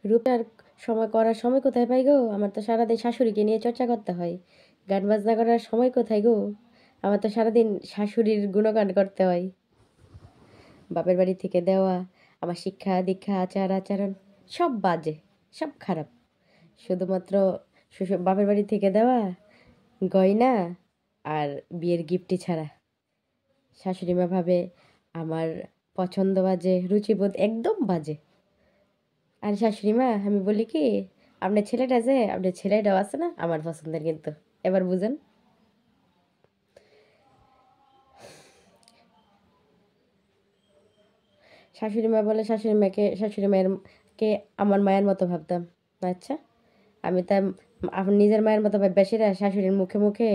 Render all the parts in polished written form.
রূপটার সময় করার সময় কোথায় পাই গো? আমার তো সারাদিন শাশুড়িকে নিয়ে চর্চা করতে হয়। গান বাজনা করার সময় কোথায় গো? আমার তো সারাদিন শাশুড়ির গুণগান করতে হয়। বাপের বাড়ি থেকে দেওয়া আমার শিক্ষা দীক্ষা আচার আচরণ সব বাজে, সব খারাপ। শুধুমাত্র শ্বশুর বাপের বাড়ি থেকে দেওয়া গয়না আর বিয়ের গিফটই ছাড়া। শাশুড়ি মা ভাবে আমার পছন্দ বাজে, রুচিবোধ একদম বাজে। আর শাশুড়ি মা আমি বলি কি, আপনার ছেলেটা যে আপনার ছেলেটাও আছে না আমার পছন্দের, কিন্তু এবার বুঝেন। শাশুড়ি মা বলে শাশুড়ি মায়ের কে আমার মায়ের মতো ভাবতাম। আচ্ছা, আমি তা আমার নিজের মায়ের মতো বেশিরা শাশুড়ির মুখে মুখে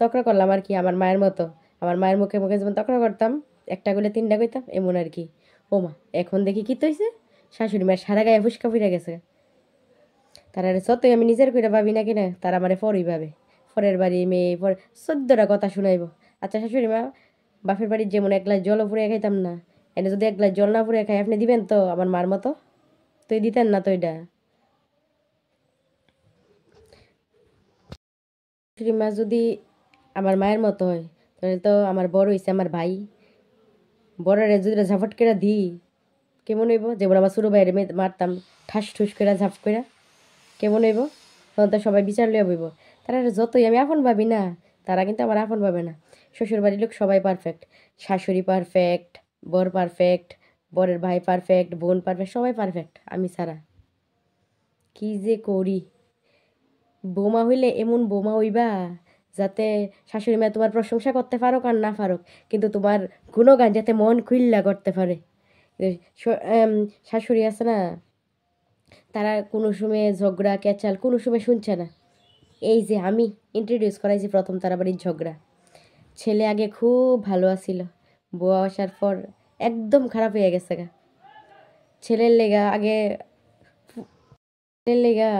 তক্র করলাম আর কি, আমার মায়ের মতো। আমার মায়ের মুখে মুখে যেমন তক্র করতাম, একটা গুলে তিনটা কইতাম এমন আর কি। ও মা, এখন দেখি কি তৈছে, শাশুড়ি মায়ের সারা গায়ে ফুসকা ফিরে গেছে। তারা সত্যি আমি নিজের কইরা ভাবি না কিনা, তারা আমারে পরই ভাবে। পরের বাড়ি মেয়ে পর 14টা কথা শুনাইব। আচ্ছা শাশুড়ি মা, বাপের বাড়ির যেমন এক গ্লাস জলও পুড়িয়ে খাইতাম না, এনে যদি এক গ্লাস জল না পুড়িয়ে খাই আপনি দিবেন তো আমার মার মতো? তুই দিতেন না তো এটা। শাশুড়ি মা যদি আমার মায়ের মতো হয়, তাহলে তো আমার বড় হইছে আমার ভাই, বড়রে যদি ঝাপট করে দিই কেমন হইব? যেমন আমার ছোটো ভাইয়ের মারতাম ঠাস ঠুস করে ঝাপ করে, কেমন হইব? তখন তো সবাই বিচার লইয়া বইব। তারা যতই আমি আপন ভাবি না, তারা কিন্তু আমার আপন ভাবে না। শ্বশুর বাড়ির লোক সবাই পারফেক্ট, শাশুড়ি পারফেক্ট, বর পারফেক্ট, বরের ভাই পারফেক্ট, বোন পারফেক্ট, সবাই পারফেক্ট, আমি ছাড়া। কি যে করি! বৌমা হইলে এমন বৌমা হইবা যাতে শাশুড়ি মা তোমার প্রশংসা করতে পারো আর না পারো, কিন্তু তোমার গুণগান যাতে মন খুইল্লা করতে পারে। এ, শাশুড়ি আছে না, তারা কোনো সময় ঝগড়া ক্যাচাল কোনো সময় শুনছে না। এই যে আমি ইন্ট্রোডিউস করাইছি প্রথম তারা বাড়ির ঝগড়া। ছেলে আগে খুব ভালো আছিল, বউ আসার পর একদম খারাপ হয়ে গেছে গা। ছেলের লেগা আগে ছেলের লেগা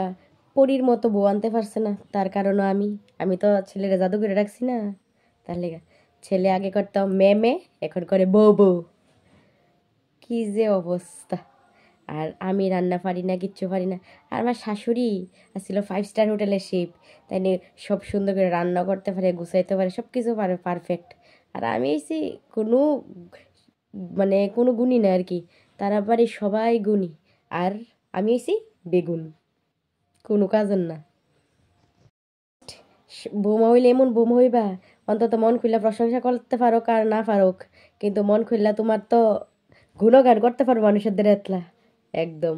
পরীর মতো বউ আনতে পারছে না, তার কারণও আমি। আমি তো ছেলেরা জাদু করে রাখছি না, তার লেগা। ছেলে আগে করতাম মেয়ে, এখন করে বউ বউ। কি যে অবস্থা! আর আমি রান্না পারি না, কিচ্ছু পারি না। আর আমার শাশুড়ি আসছিল 5 স্টার হোটেলের শেফ, তাই নিয়ে সব সুন্দর করে রান্না করতে পারে, গুছাইতে পারে, সব কিছু পারে পারফেক্ট। আর আমি এসি কোনো কোনো গুণী না আর কি। তারা বাড়ির সবাই গুণী, আর আমি এসি বেগুন, কোনো কাজের না। বৌমা হইলে এমন বৌমা হইবা, অন্তত মন খুললা প্রশংসা করতে পারো আর না পারোক, কিন্তু মন খুললা তোমার তো গুণগান করতে পারো মানুষের এতলা একদম।